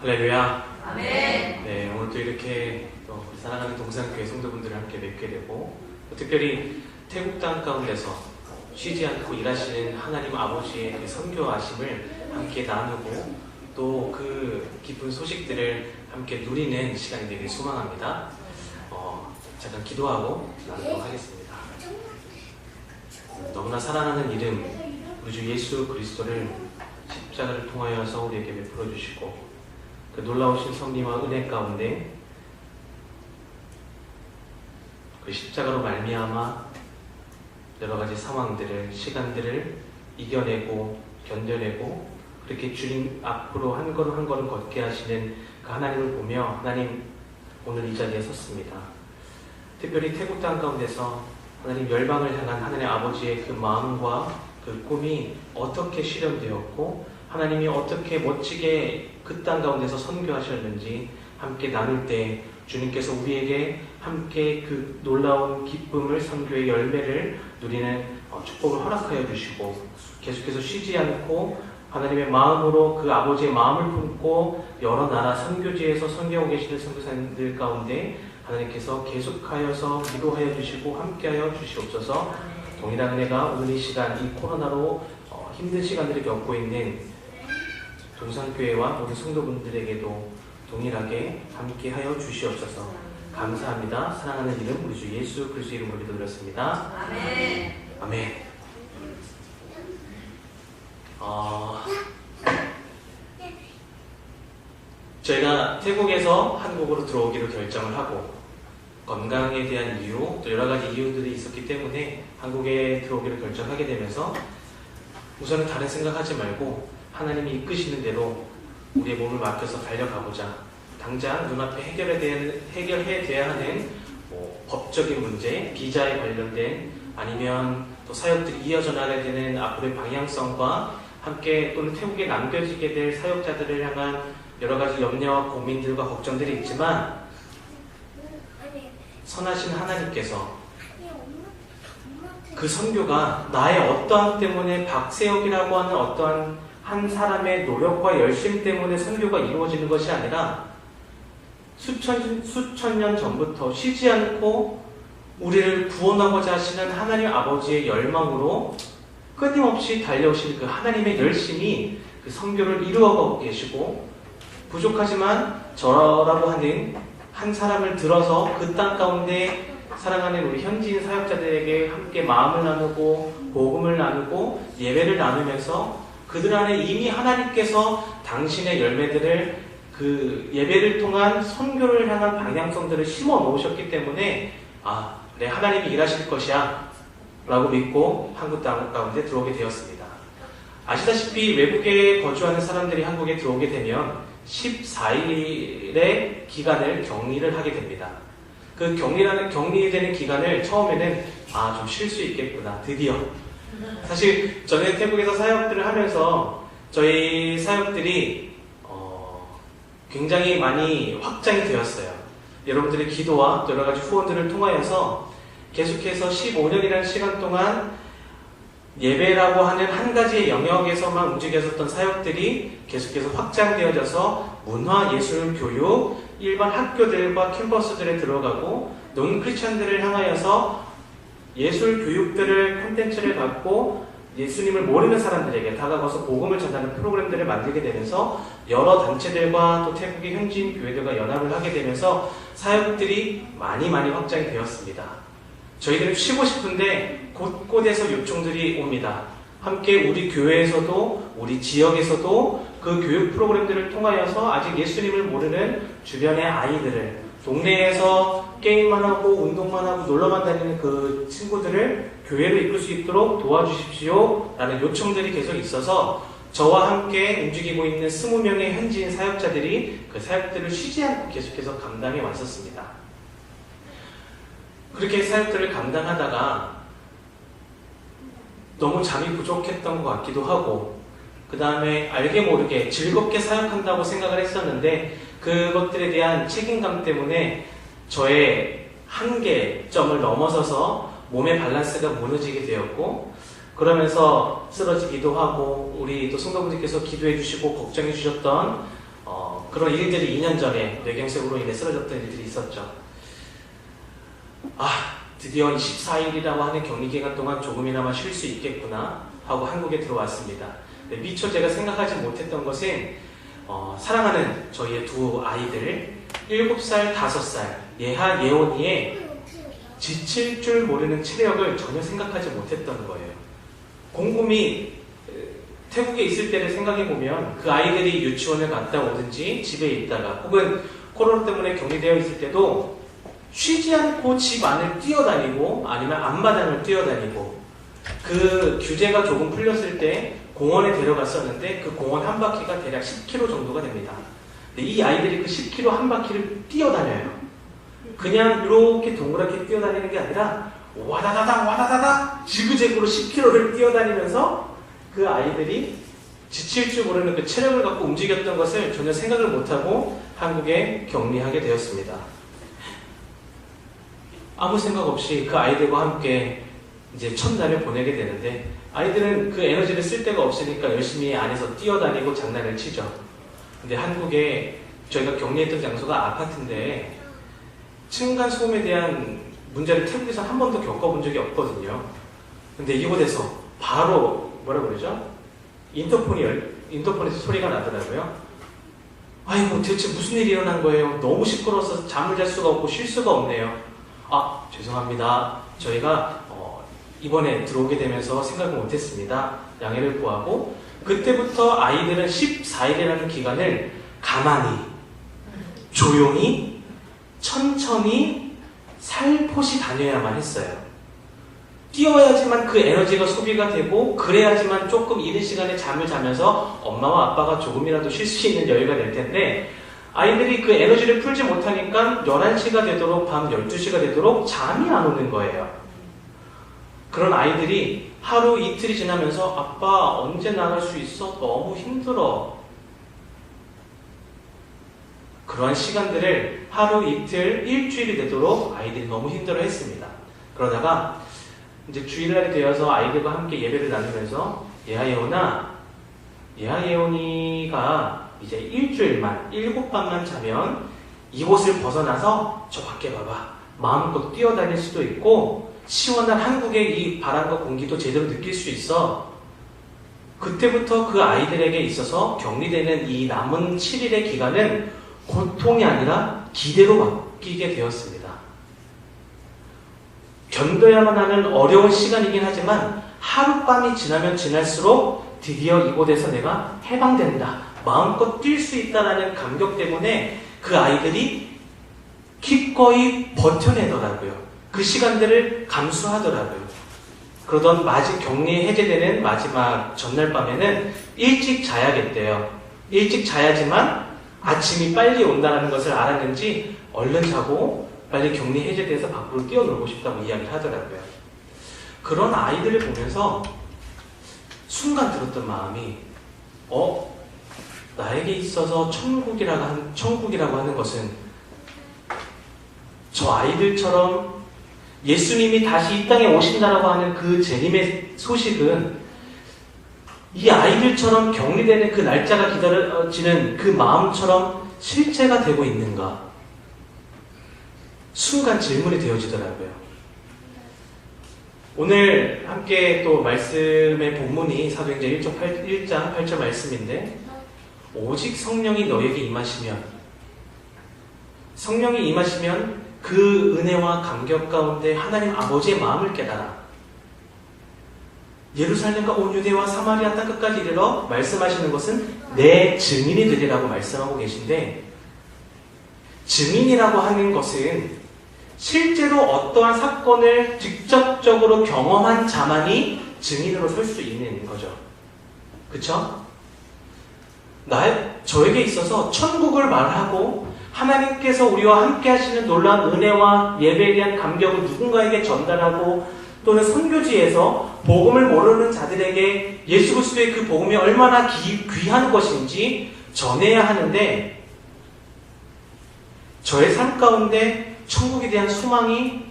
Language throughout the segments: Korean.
할렐루야. 아멘. 네, 오늘도 이렇게 또 우리 사랑하는 동산교회 성도분들을 함께 뵙게 되고, 특별히 태국 땅 가운데서 쉬지 않고 일하시는 하나님 아버지의 그 선교하심을 함께 나누고, 또 그 기쁜 소식들을 함께 누리는 시간이 되길 소망합니다. 잠깐 기도하고 나누도록 하겠습니다. 너무나 사랑하는 이름, 우리 주 예수 그리스도를 십자가를 통하여서 우리에게 베풀어 주시고, 그 놀라우신 섭리와 은혜 가운데 그 십자가로 말미암아 여러 가지 상황들을, 시간들을 이겨내고 견뎌내고, 그렇게 주님 앞으로 한 걸음 한 걸음 걷게 하시는 그 하나님을 보며 하나님 오늘 이 자리에 섰습니다. 특별히 태국 땅 가운데서 하나님 열방을 향한 하나님 아버지의 그 마음과 그 꿈이 어떻게 실현되었고, 하나님이 어떻게 멋지게 그 땅 가운데서 선교하셨는지 함께 나눌 때 주님께서 우리에게 함께 그 놀라운 기쁨을, 선교의 열매를 누리는 축복을 허락하여 주시고, 계속해서 쉬지 않고 하나님의 마음으로 그 아버지의 마음을 품고 여러 나라 선교지에서 선교하고 계시는 선교사님들 가운데 하나님께서 계속하여서 위로하여 주시고 함께하여 주시옵소서. 동일한 은혜가 오늘 이 시간, 이 코로나로 힘든 시간들을 겪고 있는 동산교회와 모든 성도분들에게도 동일하게 함께하여 주시옵소서. 감사합니다. 사랑하는 이름 우리 주 예수 그리스도 이름으로 기도드렸습니다. 아멘. 아멘. 저희가 태국에서 한국으로 들어오기로 결정을 하고, 건강에 대한 이유, 또 여러 가지 이유들이 있었기 때문에 한국에 들어오기로 결정하게 되면서 우선은 다른 생각하지 말고 하나님이 이끄시는 대로 우리의 몸을 맡겨서 달려가보자. 당장 눈앞에 해결해야 하는 법적인 문제, 비자에 관련된, 아니면 또 사역들이 이어져 나가야 되는 앞으로의 방향성과 함께, 또는 태국에 남겨지게 될 사역자들을 향한 여러 가지 염려와 고민들과 걱정들이 있지만, 선하신 하나님께서 그 선교가 나의 어떠함 때문에, 박세혁이라고 하는 어떠한 한 사람의 노력과 열심 때문에 선교가 이루어지는 것이 아니라 수천 년 전부터 쉬지 않고 우리를 구원하고자 하시는 하나님 아버지의 열망으로 끊임없이 달려오신 그 하나님의 열심이 그 선교를 이루어가고 계시고, 부족하지만 저라고 하는 한 사람을 들어서 그 땅 가운데 사랑하는 우리 현지인 사역자들에게 함께 마음을 나누고 복음을 나누고 예배를 나누면서 그들 안에 이미 하나님께서 당신의 열매들을, 그 예배를 통한 선교를 향한 방향성들을 심어 놓으셨기 때문에, 그래, 하나님이 일하실 것이야 라고 믿고 한국 땅 가운데 들어오게 되었습니다. 아시다시피 외국에 거주하는 사람들이 한국에 들어오게 되면 14일의 기간을 격리를 하게 됩니다. 그 격리되는 기간을 처음에는 좀 쉴 수 있겠구나, 드디어. 사실 저는 태국에서 사역들을 하면서 저희 사역들이 굉장히 많이 확장이 되었어요. 여러분들의 기도와 여러 가지 후원들을 통하여서 계속해서 15년이라는 시간 동안 예배라고 하는 한 가지의 영역에서만 움직였었던 사역들이 계속해서 확장되어져서 문화, 예술, 교육, 일반 학교들과 캠퍼스들에 들어가고, 논 크리스천들을 향하여서 예술 교육들을, 콘텐츠를 갖고 예수님을 모르는 사람들에게 다가가서 복음을 전하는 프로그램들을 만들게 되면서 여러 단체들과 또 태국의 현지인 교회들과 연합을 하게 되면서 사역들이 많이 확장이 되었습니다. 저희들은 쉬고 싶은데 곳곳에서 요청들이 옵니다. 함께 우리 교회에서도, 우리 지역에서도 그 교육 프로그램들을 통하여서 아직 예수님을 모르는 주변의 아이들을, 동네에서 게임만 하고 운동만 하고 놀러만 다니는 그 친구들을 교회로 이끌 수 있도록 도와주십시오 라는 요청들이 계속 있어서 저와 함께 움직이고 있는 20명의 현지인 사역자들이 그 사역들을 쉬지 않고 계속해서 감당해 왔었습니다. 그렇게 사역들을 감당하다가 너무 잠이 부족했던 것 같기도 하고, 그 다음에 알게 모르게 즐겁게 사역한다고 생각을 했었는데, 그것들에 대한 책임감 때문에 저의 한계점을 넘어서서 몸의 밸런스가 무너지게 되었고, 그러면서 쓰러지기도 하고 우리 또 성도분들께서 기도해 주시고 걱정해 주셨던 그런 일들이 2년 전에 뇌경색으로 인해 쓰러졌던 일들이 있었죠. 드디어 24일이라고 하는 격리기간 동안 조금이나마 쉴 수 있겠구나 하고 한국에 들어왔습니다. 미처 제가 생각하지 못했던 것은 사랑하는 저희의 두 아이들 7살, 5살 예하, 예원이의 지칠 줄 모르는 체력을 전혀 생각하지 못했던 거예요. 곰곰이 태국에 있을 때를 생각해보면 그 아이들이 유치원을 갔다 오든지 집에 있다가 혹은 코로나 때문에 격리되어 있을 때도 쉬지 않고 집 안을 뛰어다니고 아니면 앞마당을 뛰어다니고 그 규제가 조금 풀렸을 때 공원에 데려갔었는데 그 공원 한 바퀴가 대략 10km 정도가 됩니다. 근데 이 아이들이 그 10km 한 바퀴를 뛰어다녀요. 그냥 이렇게 동그랗게 뛰어다니는 게 아니라 와다다닥 와다다닥 지그재그로 10km를 뛰어다니면서 그 아이들이 지칠 줄 모르는 그 체력을 갖고 움직였던 것을 전혀 생각을 못하고 한국에 격리하게 되었습니다. 아무 생각 없이 그 아이들과 함께 이제 첫날을 보내게 되는데 아이들은 그 에너지를 쓸 데가 없으니까 열심히 안에서 뛰어다니고 장난을 치죠. 근데 한국에 저희가 격리했던 장소가 아파트인데 층간소음에 대한 문제를 태국에서 한 번도 겪어본 적이 없거든요. 근데 이곳에서 바로 뭐라 그러죠? 인터폰에서 소리가 나더라고요. 아이고 대체 무슨 일이 일어난 거예요? 너무 시끄러워서 잠을 잘 수가 없고 쉴 수가 없네요. 죄송합니다. 저희가 이번에 들어오게 되면서 생각을 못했습니다. 양해를 구하고 그때부터 아이들은 14일이라는 기간을 가만히 조용히 천천히 살포시 다녀야만 했어요. 뛰어야지만 그 에너지가 소비가 되고 그래야지만 조금 이른 시간에 잠을 자면서 엄마와 아빠가 조금이라도 쉴 수 있는 여유가 될 텐데 아이들이 그 에너지를 풀지 못하니까 11시가 되도록 밤 12시가 되도록 잠이 안 오는 거예요. 그런 아이들이 하루 이틀이 지나면서 아빠 언제 나갈 수 있어? 너무 힘들어. 그러한 시간들을 하루 이틀 일주일이 되도록 아이들이 너무 힘들어 했습니다. 그러다가 이제 주일날이 되어서 아이들과 함께 예배를 나누면서 예하예원아, 예하예원이가 이제 일주일만 7밤만 자면 이곳을 벗어나서 저 밖에 봐봐. 마음껏 뛰어다닐 수도 있고 시원한 한국의 이 바람과 공기도 제대로 느낄 수 있어. 그때부터 그 아이들에게 있어서 격리되는 이 남은 7일의 기간은 고통이 아니라 기대로 바뀌게 되었습니다. 견뎌야만 하는 어려운 시간이긴 하지만 하룻밤이 지나면 지날수록 드디어 이곳에서 내가 해방된다. 마음껏 뛸 수 있다는 감격 때문에 그 아이들이 기꺼이 버텨내더라고요. 그 시간들을 감수하더라고요. 그러던 격리 해제되는 마지막 전날 밤에는 일찍 자야겠대요. 일찍 자야지만 아침이 빨리 온다는 것을 알았는지 얼른 자고 빨리 격리 해제돼서 밖으로 뛰어놀고 싶다고 이야기를 하더라고요. 그런 아이들을 보면서 순간 들었던 마음이 나에게 있어서 천국이라고 하는 것은 저 아이들처럼 예수님이 다시 이 땅에 오신다라고 하는 그 재림의 소식은 이 아이들처럼 격리되는 그 날짜가 기다려지는 그 마음처럼 실체가 되고 있는가? 순간 질문이 되어지더라고요. 오늘 함께 또 말씀의 본문이 사도행전 1장 8절 말씀인데 오직 성령이 너에게 임하시면 그 은혜와 감격 가운데 하나님 아버지의 마음을 깨달아 예루살렘과 온 유대와 사마리아 땅끝까지 이르러 말씀하시는 것은 내 증인이 되리라고 말씀하고 계신데 증인이라고 하는 것은 실제로 어떠한 사건을 직접적으로 경험한 자만이 증인으로 설 수 있는 거죠. 그쵸? 저에게 있어서 천국을 말하고 하나님께서 우리와 함께 하시는 놀라운 은혜와 예배에 대한 감격을 누군가에게 전달하고 또는 선교지에서 복음을 모르는 자들에게 예수 그리스도의 그 복음이 얼마나 귀한 것인지 전해야 하는데 저의 삶 가운데 천국에 대한 소망이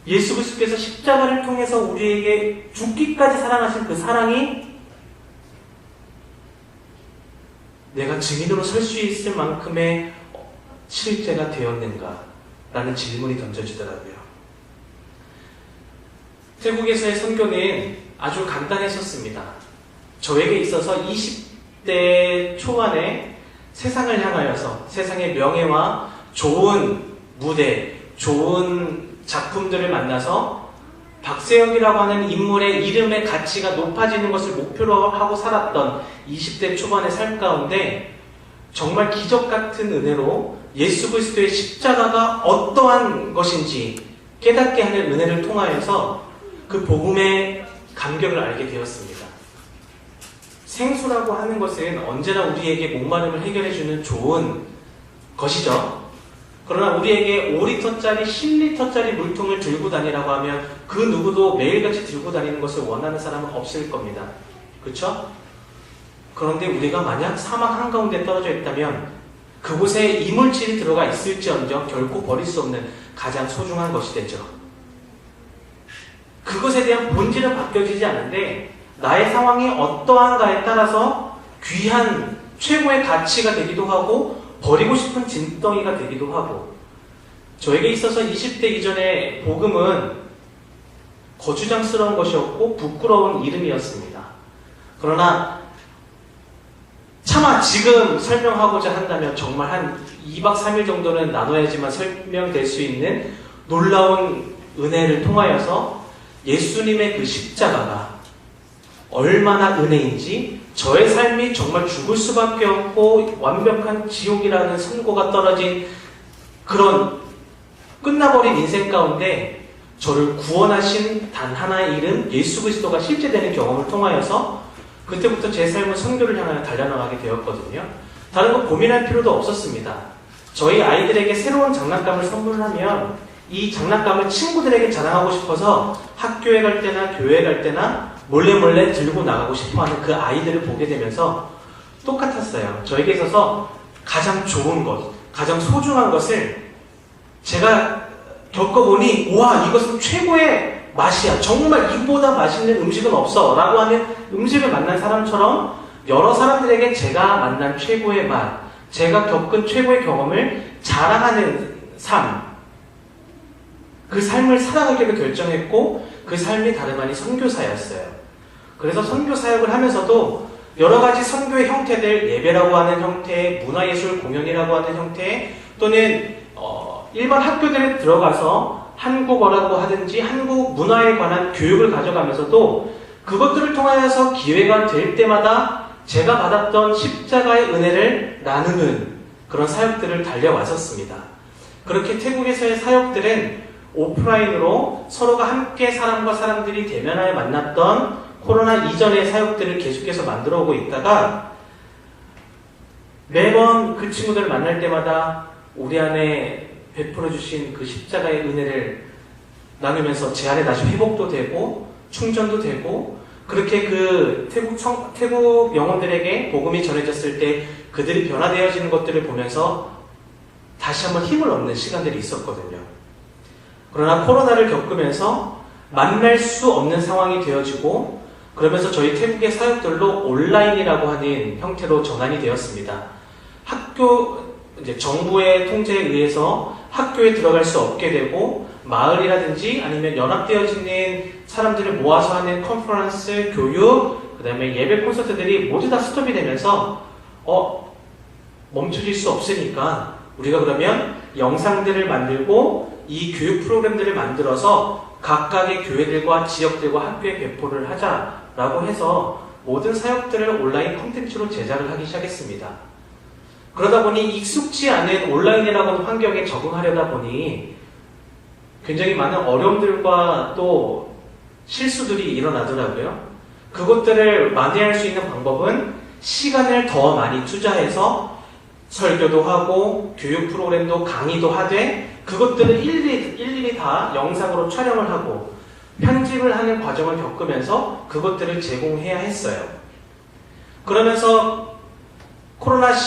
예수 그리스도께서 십자가를 통해서 우리에게 죽기까지 사랑하신 그 사랑이 내가 증인으로 설 수 있을 만큼의 실제가 되었는가? 라는 질문이 던져지더라고요. 태국에서의 선교는 아주 간단했었습니다. 저에게 있어서 20대 초반에 세상을 향하여서 세상의 명예와 좋은 무대, 좋은 작품들을 만나서 박세혁이라고 하는 인물의 이름의 가치가 높아지는 것을 목표로 하고 살았던 20대 초반의 삶 가운데 정말 기적 같은 은혜로 예수 그리스도의 십자가가 어떠한 것인지 깨닫게 하는 은혜를 통하여서 그 복음의 감격을 알게 되었습니다. 생수라고 하는 것은 언제나 우리에게 목마름을 해결해주는 좋은 것이죠. 그러나 우리에게 5리터짜리, 10리터짜리 물통을 들고 다니라고 하면 그 누구도 매일같이 들고 다니는 것을 원하는 사람은 없을 겁니다. 그렇죠? 그런데 우리가 만약 사막 한가운데 떨어져 있다면 그곳에 이물질이 들어가 있을지언정 결코 버릴 수 없는 가장 소중한 것이 되죠. 그것에 대한 본질은 바뀌어지지 않는데 나의 상황이 어떠한가에 따라서 귀한 최고의 가치가 되기도 하고 버리고 싶은 진덩이가 되기도 하고, 저에게 있어서 20대 이전의 복음은 거추장스러운 것이었고 부끄러운 이름이었습니다. 그러나 차마 지금 설명하고자 한다면 정말 한 2박 3일 정도는 나눠야지만 설명될 수 있는 놀라운 은혜를 통하여서 예수님의 그 십자가가 얼마나 은혜인지, 저의 삶이 정말 죽을 수밖에 없고 완벽한 지옥이라는 선고가 떨어진 그런 끝나버린 인생 가운데 저를 구원하신 단 하나의 이름 예수 그리스도가 실제되는 경험을 통하여서 그때부터 제 삶은 선교를 향하여 달려나가게 되었거든요. 다른 거 고민할 필요도 없었습니다. 저희 아이들에게 새로운 장난감을 선물하면 이 장난감을 친구들에게 자랑하고 싶어서 학교에 갈 때나 교회에 갈 때나 몰래 들고 나가고 싶어하는 그 아이들을 보게 되면서 똑같았어요. 저에게 있어서 가장 좋은 것, 가장 소중한 것을 제가 겪어보니 와, 이것은 최고의 맛이야. 정말 이보다 맛있는 음식은 없어 라고 하는 음식을 만난 사람처럼 여러 사람들에게 제가 만난 최고의 맛, 제가 겪은 최고의 경험을 자랑하는 삶, 그 삶을 살아가기로 결정했고 그 삶이 다름 아닌 선교사였어요. 그래서 선교 사역을 하면서도 여러 가지 선교의 형태들, 예배라고 하는 형태, 문화예술 공연이라고 하는 형태, 또는 일반 학교들에 들어가서 한국어라고 하든지 한국 문화에 관한 교육을 가져가면서도 그것들을 통하여서 기회가 될 때마다 제가 받았던 십자가의 은혜를 나누는 그런 사역들을 달려왔었습니다. 그렇게 태국에서의 사역들은 오프라인으로 서로가 함께 사람과 사람들이 대면하여 만났던 코로나 이전의 사역들을 계속해서 만들어 오고 있다가 매번 그 친구들을 만날 때마다 우리 안에 베풀어 주신 그 십자가의 은혜를 나누면서 제 안에 다시 회복도 되고 충전도 되고, 그렇게 그 태국 영혼들에게 복음이 전해졌을 때 그들이 변화되어지는 것들을 보면서 다시 한번 힘을 얻는 시간들이 있었거든요. 그러나 코로나를 겪으면서 만날 수 없는 상황이 되어지고, 그러면서 저희 태국의 사역들로 온라인이라고 하는 형태로 전환이 되었습니다. 이제 정부의 통제에 의해서 학교에 들어갈 수 없게 되고, 마을이라든지 아니면 연합되어지는 사람들을 모아서 하는 컨퍼런스, 교육, 그 다음에 예배 콘서트들이 모두 다 스톱이 되면서 멈춰질 수 없으니까 우리가 그러면 영상들을 만들고 이 교육 프로그램들을 만들어서 각각의 교회들과 지역들과 학교에 배포를 하자라고 해서 모든 사역들을 온라인 콘텐츠로 제작을 하기 시작했습니다. 그러다 보니 익숙지 않은 온라인이라고 하는 환경에 적응하려다 보니 굉장히 많은 어려움들과 또 실수들이 일어나더라고요. 그것들을 만회할 수 있는 방법은 시간을 더 많이 투자해서 설교도 하고 교육 프로그램도 강의도 하되 그것들을 일일이 다 영상으로 촬영을 하고 편집을 하는 과정을 겪으면서 그것들을 제공해야 했어요. 그러면서 코로나의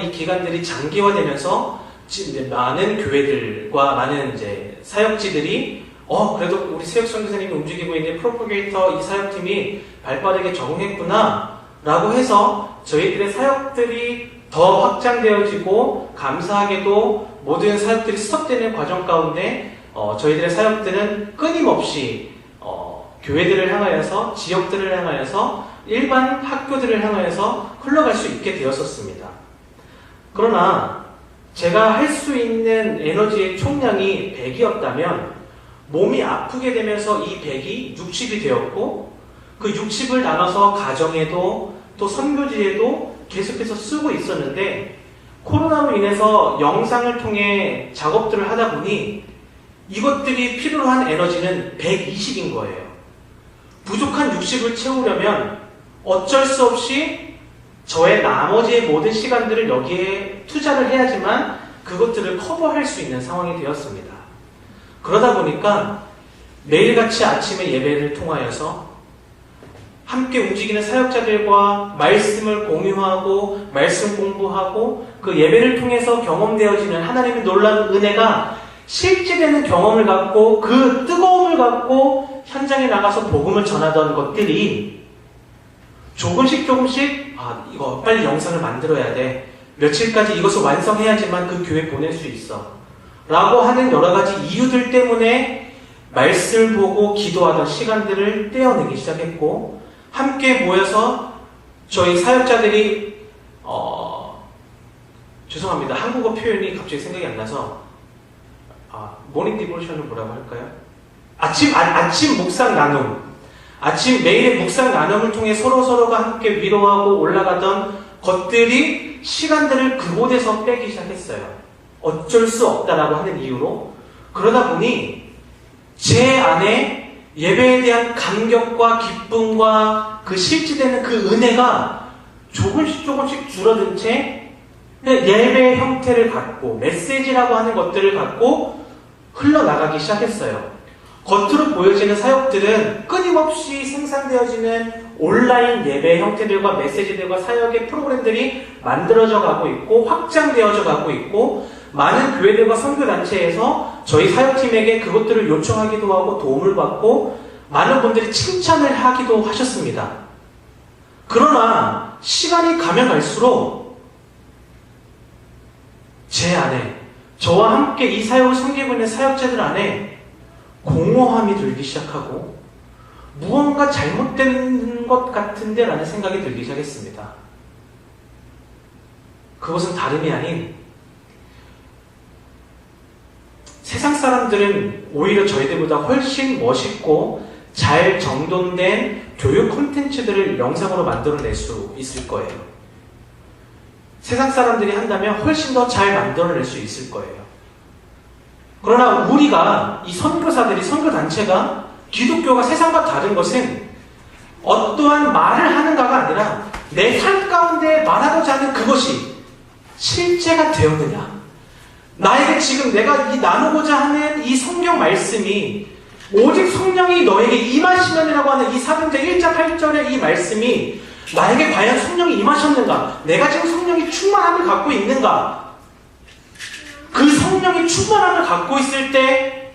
이 기간들이 장기화되면서 이제 많은 교회들과 많은 이제 사역지들이 그래도 우리 세혁 선교사님이 움직이고 있는 프로포게이터 이 사역팀이 발빠르게 적응했구나 라고 해서 저희들의 사역들이 더 확장되어지고, 감사하게도 모든 사역들이 스톱되는 과정 가운데 저희들의 사역들은 끊임없이 교회들을 향하여서, 지역들을 향하여서, 일반 학교들을 향하여서 흘러갈 수 있게 되었었습니다. 그러나 제가 할 수 있는 에너지의 총량이 100이었다면 몸이 아프게 되면서 이 100이 60이 되었고, 그 60을 나눠서 가정에도 또 선교지에도 계속해서 쓰고 있었는데, 코로나로 인해서 영상을 통해 작업들을 하다 보니 이것들이 필요로 한 에너지는 120인 거예요. 부족한 60을 채우려면 어쩔 수 없이 저의 나머지의 모든 시간들을 여기에 투자를 해야지만 그것들을 커버할 수 있는 상황이 되었습니다. 그러다 보니까 매일같이 아침에 예배를 통하여서 함께 움직이는 사역자들과 말씀을 공유하고 말씀 공부하고 그 예배를 통해서 경험되어지는 하나님의 놀라운 은혜가 실제되는 경험을 갖고 그 뜨거움을 갖고 현장에 나가서 복음을 전하던 것들이 조금씩 이거 빨리 영상을 만들어야 돼. 며칠까지 이것을 완성해야지만 그 교회 보낼 수 있어. 라고 하는 여러 가지 이유들 때문에 말씀을 보고 기도하던 시간들을 떼어내기 시작했고, 함께 모여서 저희 사역자들이 죄송합니다. 한국어 표현이 갑자기 생각이 안 나서 모닝 디보션은 뭐라고 할까요? 아침 묵상 나눔. 매일의 묵상 나눔을 통해 서로가 함께 위로하고 올라가던 것들이 시간들을 그곳에서 빼기 시작했어요. 어쩔 수 없다라고 하는 이유로. 그러다 보니 제 안에 예배에 대한 감격과 기쁨과 그 실제되는 그 은혜가 조금씩 줄어든 채 예배의 형태를 갖고 메시지라고 하는 것들을 갖고 흘러나가기 시작했어요. 겉으로 보여지는 사역들은 끊임없이 생산되어지는 온라인 예배 형태들과 메시지들과 사역의 프로그램들이 만들어져 가고 있고 확장되어져 가고 있고, 많은 교회들과 선교단체에서 저희 사역팀에게 그것들을 요청하기도 하고 도움을 받고 많은 분들이 칭찬을 하기도 하셨습니다. 그러나 시간이 가면 갈수록 제 안에, 저와 함께 이 사역을 섬기고 있는 사역자들 안에 공허함이 들기 시작하고 무언가 잘못된 것 같은데 라는 생각이 들기 시작했습니다. 그것은 다름이 아닌, 세상 사람들은 오히려 저희들보다 훨씬 멋있고 잘 정돈된 교육 콘텐츠들을 영상으로 만들어낼 수 있을 거예요. 세상 사람들이 한다면 훨씬 더 잘 만들어낼 수 있을 거예요. 그러나 우리가, 이 선교사들이, 선교단체가, 기독교가 세상과 다른 것은 어떠한 말을 하는가가 아니라 내 삶 가운데 말하고자 하는 그것이 실제가 되었느냐. 나에게 지금 내가 나누고자 하는 이 성경 말씀이 오직 성령이 너에게 임하시면이라고 하는 이 사도행전 1장 8절의 이 말씀이 나에게 과연 성령이 임하셨는가? 내가 지금 성령이 충만함을 갖고 있는가? 그 성령이 충만함을 갖고 있을 때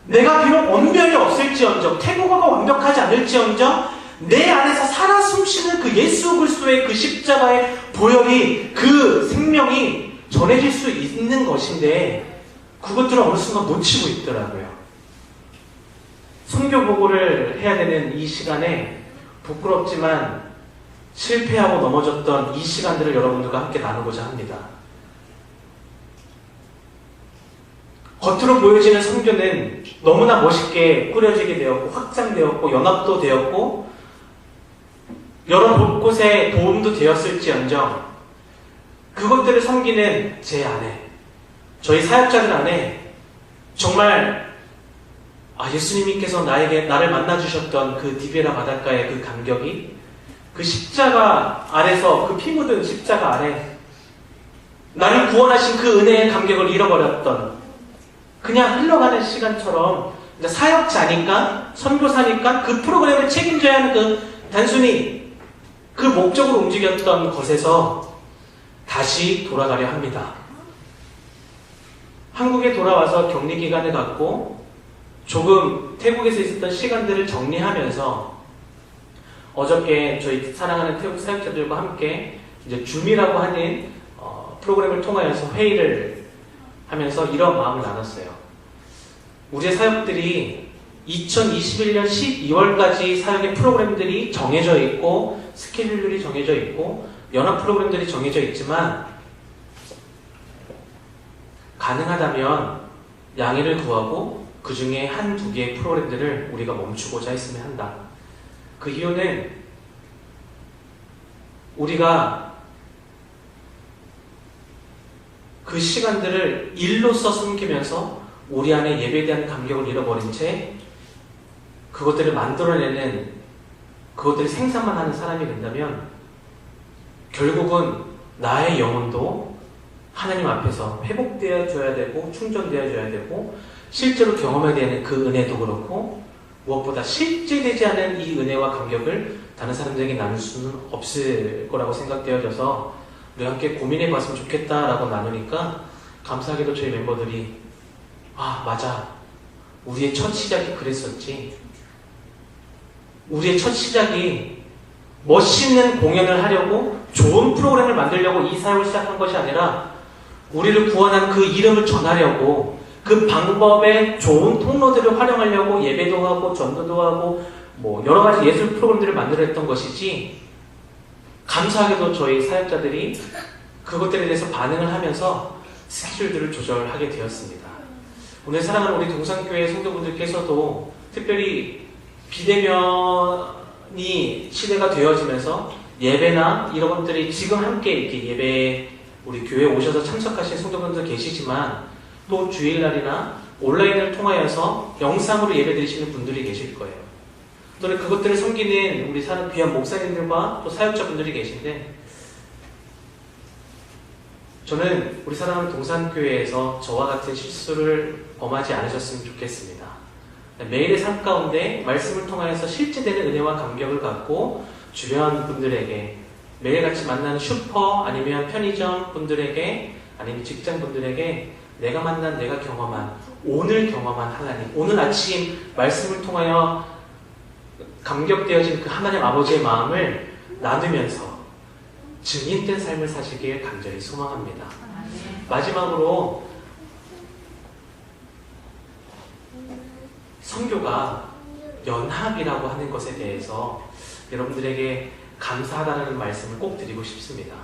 내가 비록 언변이 없을지언정, 태국어가 완벽하지 않을지언정 내 안에서 살아 숨쉬는 그 예수 그리스도의 그 십자가의 보혈이, 그 생명이 전해질 수 있는 것인데 그것들을 어느 순간 놓치고 있더라고요. 선교 보고를 해야 되는 이 시간에 부끄럽지만 실패하고 넘어졌던 이 시간들을 여러분들과 함께 나누고자 합니다. 겉으로 보여지는 선교는 너무나 멋있게 꾸려지게 되었고 확장되었고 연합도 되었고 여러 곳곳에 도움도 되었을지언정 그것들을 섬기는 제 안에, 저희 사역자들 안에 정말 예수님께서 나를 만나주셨던 그 디베라 바닷가의 그 감격이, 그 십자가 아래서, 그 피 묻은 십자가 아래 나를 구원하신 그 은혜의 감격을 잃어버렸던, 그냥 흘러가는 시간처럼 사역자니까, 선교사니까 그 프로그램을 책임져야 하는 그 단순히 그 목적으로 움직였던 것에서 다시 돌아가려 합니다. 한국에 돌아와서 격리 기간을 갖고 조금 태국에서 있었던 시간들을 정리하면서 어저께 저희 사랑하는 태국 사역자들과 함께 이제 줌이라고 하는 프로그램을 통하여서 회의를 하면서 이런 마음을 나눴어요. 우리의 사역들이 2021년 12월까지 사역의 프로그램들이 정해져 있고 스케줄들이 정해져 있고 연합 프로그램들이 정해져 있지만 가능하다면 양해를 구하고 그 중에 한두 개의 프로그램들을 우리가 멈추고자 했으면 한다. 그 이유는 우리가 그 시간들을 일로써 숨기면서 우리 안에 예배에 대한 감격을 잃어버린 채 그것들을 만들어내는 그것들을 생산만 하는 사람이 된다면 결국은 나의 영혼도 하나님 앞에서 회복되어 줘야 되고 충전되어 줘야 되고 실제로 경험해야 되는 그 은혜도 그렇고 무엇보다 실제되지 않은 이 은혜와 감격을 다른 사람들에게 나눌 수는 없을 거라고 생각되어져서 우리 함께 고민해 봤으면 좋겠다라고 나누니까 감사하게도 저희 멤버들이 아 맞아 우리의 첫 시작이 그랬었지. 우리의 첫 시작이 멋있는 공연을 하려고 좋은 프로그램을 만들려고 이 사역을 시작한 것이 아니라 우리를 구원한 그 이름을 전하려고 그 방법에 좋은 통로들을 활용하려고 예배도 하고 전도도 하고 뭐 여러 가지 예술 프로그램들을 만들었던 것이지. 감사하게도 저희 사역자들이 그것들에 대해서 반응을 하면서 스케줄들을 조절하게 되었습니다. 오늘 사랑하는 우리 동산교회 성도분들께서도 특별히 비대면이 시대가 되어지면서 예배나 이런 것들이 지금 함께 이렇게 예배 우리 교회에 오셔서 참석하신 성도분들 계시지만 또 주일날이나 온라인을 통하여서 영상으로 예배 드리시는 분들이 계실 거예요. 또는 그것들을 섬기는 우리 사는 귀한 목사님들과 또 사역자분들이 계신데 저는 우리 사랑하는 동산교회에서 저와 같은 실수를 범하지 않으셨으면 좋겠습니다. 매일의 삶 가운데 말씀을 통하여서 실제되는 은혜와 감격을 갖고 주변 분들에게 매일같이 만나는 슈퍼 아니면 편의점 분들에게 아니면 직장 분들에게 내가 만난 내가 경험한 오늘 경험한 하나님 오늘 아침 말씀을 통하여 감격되어진 그 하나님 아버지의 마음을 나누면서 증인된 삶을 사시길 간절히 소망합니다. 마지막으로 선교가 연합이라고 하는 것에 대해서 여러분들에게 감사하다는 말씀을 꼭 드리고 싶습니다.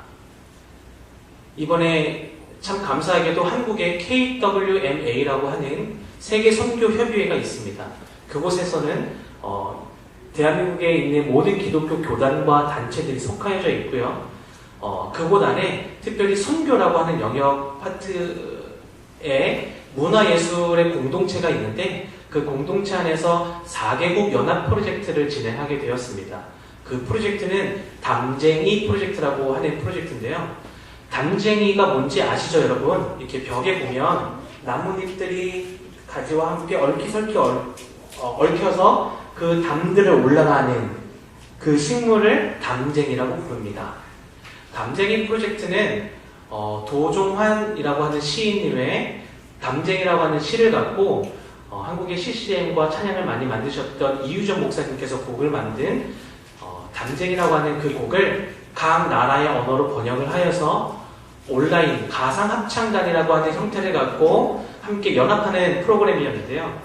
이번에 참 감사하게도 한국에 KWMA라고 하는 세계 선교협의회가 있습니다. 그곳에서는 대한민국에 있는 모든 기독교 교단과 단체들이 속하여져 있고요. 그곳 안에 특별히 선교라고 하는 영역 파트에 문화예술의 공동체가 있는데 그 공동체 안에서 4개국 연합 프로젝트를 진행하게 되었습니다. 그 프로젝트는 담쟁이 프로젝트라고 하는 프로젝트인데요. 담쟁이가 뭔지 아시죠, 여러분? 이렇게 벽에 보면 나뭇잎들이 가지와 함께 얽히설키 얽혀서 그 담들을 올라가는 그 식물을 담쟁이라고 부릅니다. 담쟁이 프로젝트는 도종환이라고 하는 시인님의 담쟁이라고 하는 시를 갖고 한국의 CCM과 찬양을 많이 만드셨던 이유정 목사님께서 곡을 만든 담쟁이라고 하는 그 곡을 각 나라의 언어로 번역을 하여서 온라인 가상합창단이라고 하는 형태를 갖고 함께 연합하는 프로그램이었는데요.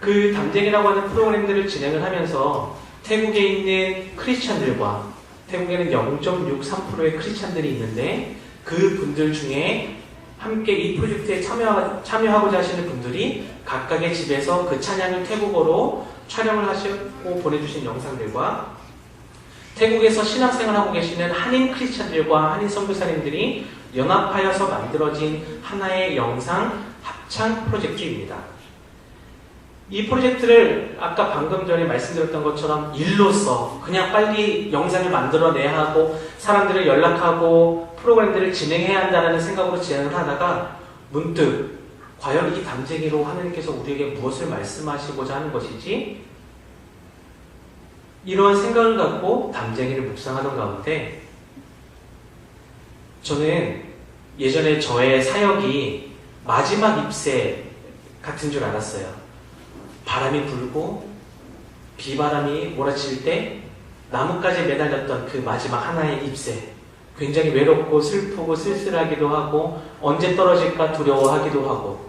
그 담쟁이라고 하는 프로그램들을 진행을 하면서 태국에 있는 크리스찬들과 태국에는 0.63%의 크리스찬들이 있는데 그 분들 중에 함께 이 프로젝트에 참여하고자 하시는 분들이 각각의 집에서 그 찬양을 태국어로 촬영을 하시고 보내주신 영상들과 태국에서 신앙생활하고 계시는 한인 크리스찬들과 한인 선교사님들이 연합하여서 만들어진 하나의 영상 합창 프로젝트입니다. 이 프로젝트를 아까 방금 전에 말씀드렸던 것처럼 일로서 그냥 빨리 영상을 만들어내야 하고 사람들을 연락하고 프로그램들을 진행해야 한다는 생각으로 진행을 하다가 문득 과연 이 담쟁이로 하나님께서 우리에게 무엇을 말씀하시고자 하는 것이지? 이러한 생각을 갖고 담쟁이를 묵상하던 가운데 저는 예전에 저의 사역이 마지막 잎새 같은 줄 알았어요. 바람이 불고 비바람이 몰아칠 때 나뭇가지에 매달렸던 그 마지막 하나의 잎새, 굉장히 외롭고 슬프고 쓸쓸하기도 하고 언제 떨어질까 두려워하기도 하고.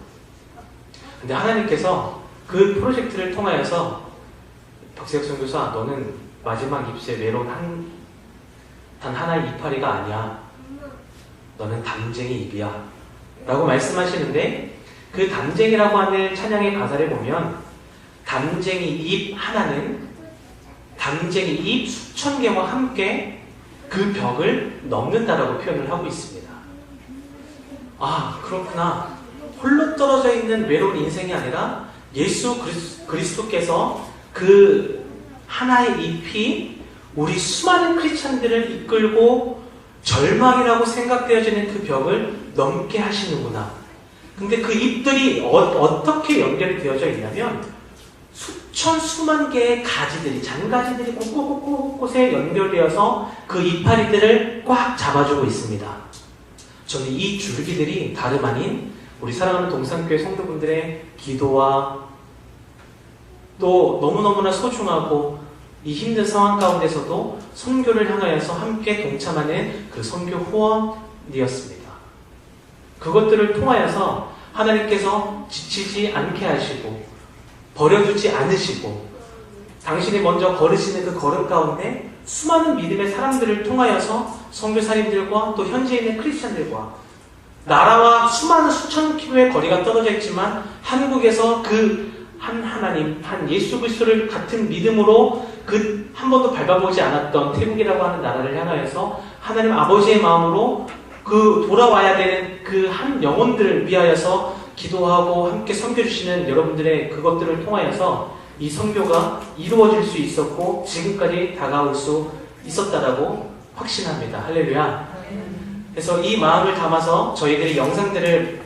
근데 하나님께서 그 프로젝트를 통하여서 박세혁 선교사, 너는 마지막 잎새 외로운 단 하나의 이파리가 아니야. 너는 담쟁이 잎이야 라고 말씀하시는데, 그 담쟁이라고 하는 찬양의 가사를 보면 담쟁이 잎 하나는 담쟁이 잎 수천 개와 함께 그 벽을 넘는다라고 표현을 하고 있습니다. 아, 그렇구나. 홀로 떨어져 있는 외로운 인생이 아니라 예수 그리스도께서 그 하나의 잎이 우리 수많은 크리스찬들을 이끌고 절망이라고 생각되어지는 그 벽을 넘게 하시는구나. 근데 그 잎들이 어떻게 연결이 되어져 있냐면 수만 개의 가지들이, 잔가지들이 곳곳곳곳에 연결되어서 그 이파리들을 꽉 잡아주고 있습니다. 저는 이 줄기들이 다름 아닌 우리 사랑하는 동산교회 성도분들의 기도와 또 너무너무나 소중하고 이 힘든 상황 가운데서도 선교를 향하여서 함께 동참하는 그 선교 후원이었습니다. 그것들을 통하여서 하나님께서 지치지 않게 하시고 버려두지 않으시고 당신이 먼저 걸으시는 그 걸음 가운데 수많은 믿음의 사람들을 통하여서 선교사님들과 또 현지에 있는 크리스찬들과 나라와 수많은 수천 킬로의 거리가 떨어져 있지만 한국에서 그 한 하나님, 한 예수 그리스도를 같은 믿음으로 그 한 번도 밟아보지 않았던 태국이라고 하는 나라를 향하여서 하나님 아버지의 마음으로 그 돌아와야 되는 그 한 영혼들을 위하여서 기도하고 함께 섬겨주시는 여러분들의 그것들을 통하여서 이 선교가 이루어질 수 있었고 지금까지 다가올 수 있었다라고 확신합니다. 할렐루야. 그래서 이 마음을 담아서 저희들이 영상들을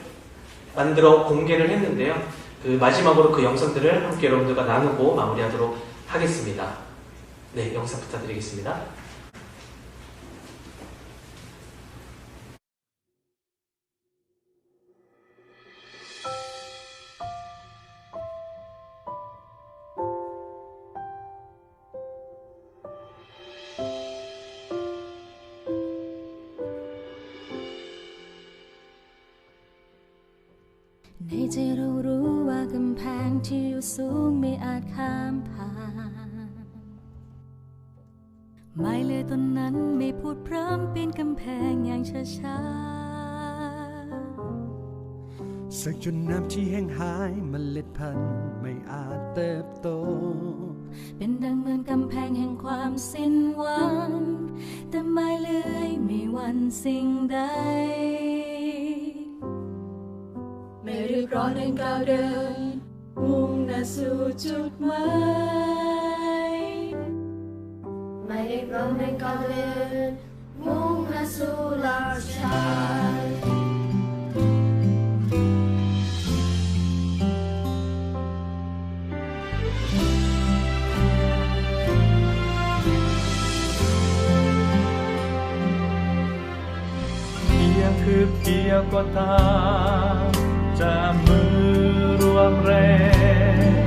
만들어 공개를 했는데요. 그 마지막으로 그 영상들을 함께 여러분들과 나누고 마무리하도록 하겠습니다. 네, 영상 부탁드리겠습니다.ในใจเรารู้ว่ากำแพงที่อยู่สูงไม่อาจข้ามผ่านไม่เลยตอนนั้นไม่พูดพร้ำปีนกำแพงอย่างช้าๆสักจนน้ำที่แห้งหายเมล็ดพันธุ์ไม่อาจเติบโตเป็นดังเหมือนกำแพงแห่งความสิ้นหวังแต่ไม่เลื่อยไม่หวั่นสิ่งใดไม่รีบร้อนเดินก้าวเดินมุ่งหน้าสู่จุดหมายไม่รีบร้อนเดินก้าวเดินมุ่งหน้าสู่หลักชัยคือเพียงก็ตามจะมือรวมแรง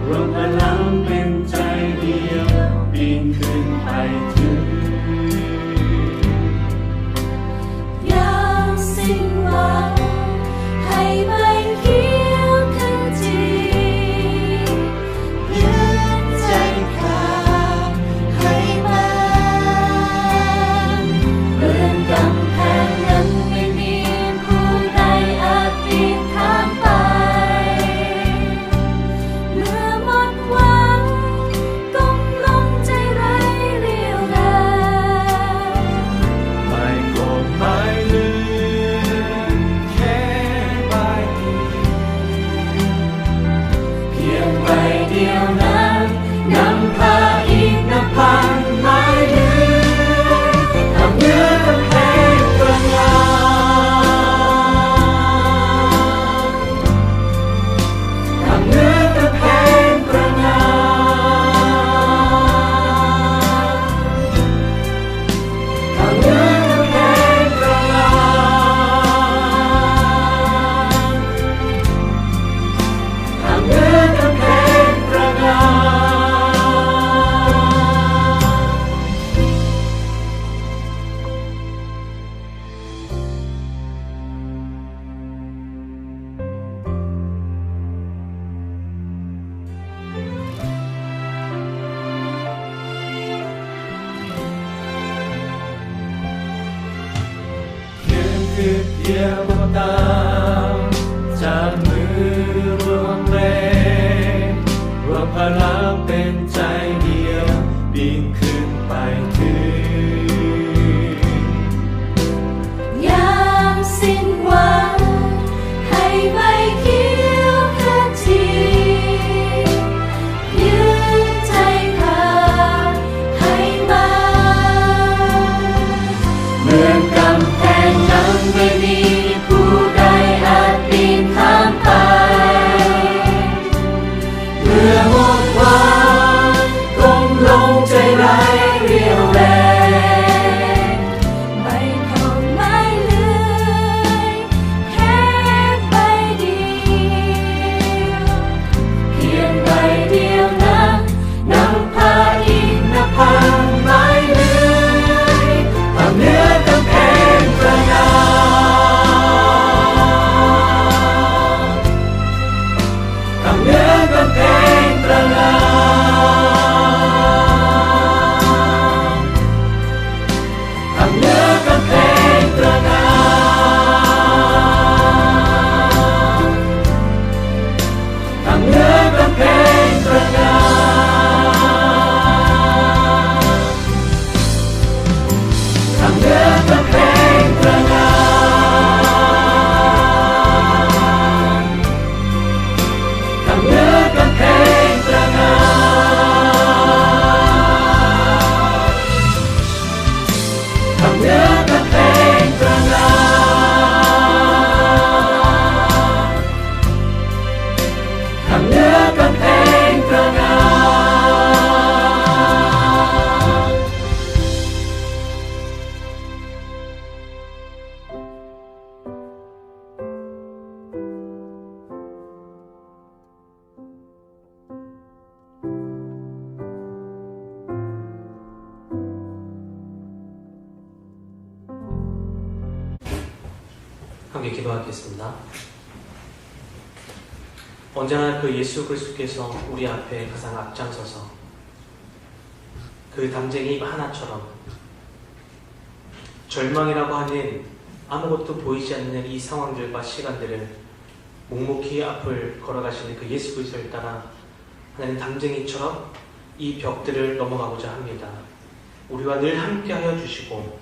รวมพลังเป็นใจเดียวปีนขึ้นไปถึงยามสิ้นหวังให้ใบเขียวขึ้นจริงยืนใจขาดให้มันเหมือนกำแพงนั้นไม่มีผู้ใดอาจปีนข้ามไป เดียวก็ตามจากมือรวมแรงรวมพลังเป็นใจเดียวบินขึ้นไปถึง ยามสิ้นหวังให้ใบเขียวขจียืนใจขาดให้มา เหมือนกำแพงนั้นไม่มีผู้ใดอาจปีนข้ามไปเมื่อหมดหวังก้มลงใจร้ายเรียวแรง ใบของไม้เลื่อยแค่ใบเดียว เพียงใบเดียวนั้นนำพาอีกนับพันไม้เลื่อยทำเหนือกำแพงตระหง่านทำเหนือกำแพงตระหง่านทำเหนือกำแพงตระหง่านทำเหนือกำแพงตระหง่านทำเหนือกำแพงตระหง่านทำเหนือกำแพงตระหง่านทำเหนือกำแพงตระหง่านทำเหนือกำแพงตระหง่าน함께 기도하겠습니다. 언제나 그 예수 그리스도께서 우리 앞에 가장 앞장서서 그 담쟁이 하나처럼 절망이라고 하는 아무것도 보이지 않는 이 상황들과 시간들을 묵묵히 앞을 걸어가시는 그 예수 그리스도를 따라 하나님 담쟁이처럼 이 벽들을 넘어가고자 합니다. 우리와 늘 함께하여 주시고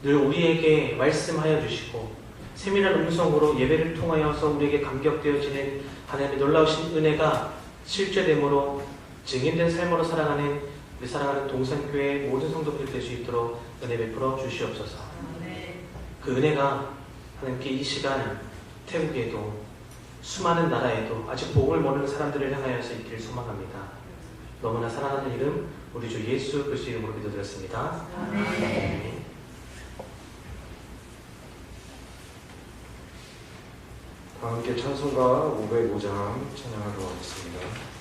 늘 우리에게 말씀하여 주시고 세밀한 음성으로 예배를 통하여서 우리에게 감격되어지는 하나님의 놀라우신 은혜가 실제됨으로 증인된 삶으로 살아가는 우리 사랑하는 동산교회 모든 성도들 될 수 있도록 은혜 베풀어 주시옵소서. 그 은혜가 하나님께 이 시간 태국에도 수많은 나라에도 아직 복을 모르는 사람들을 향하여서 있기를 소망합니다. 너무나 사랑하는 이름 우리 주 예수 그리스도 이름으로 기도드렸습니다. 아멘. 다 함께 찬송가 505장 찬양하도록 하겠습니다.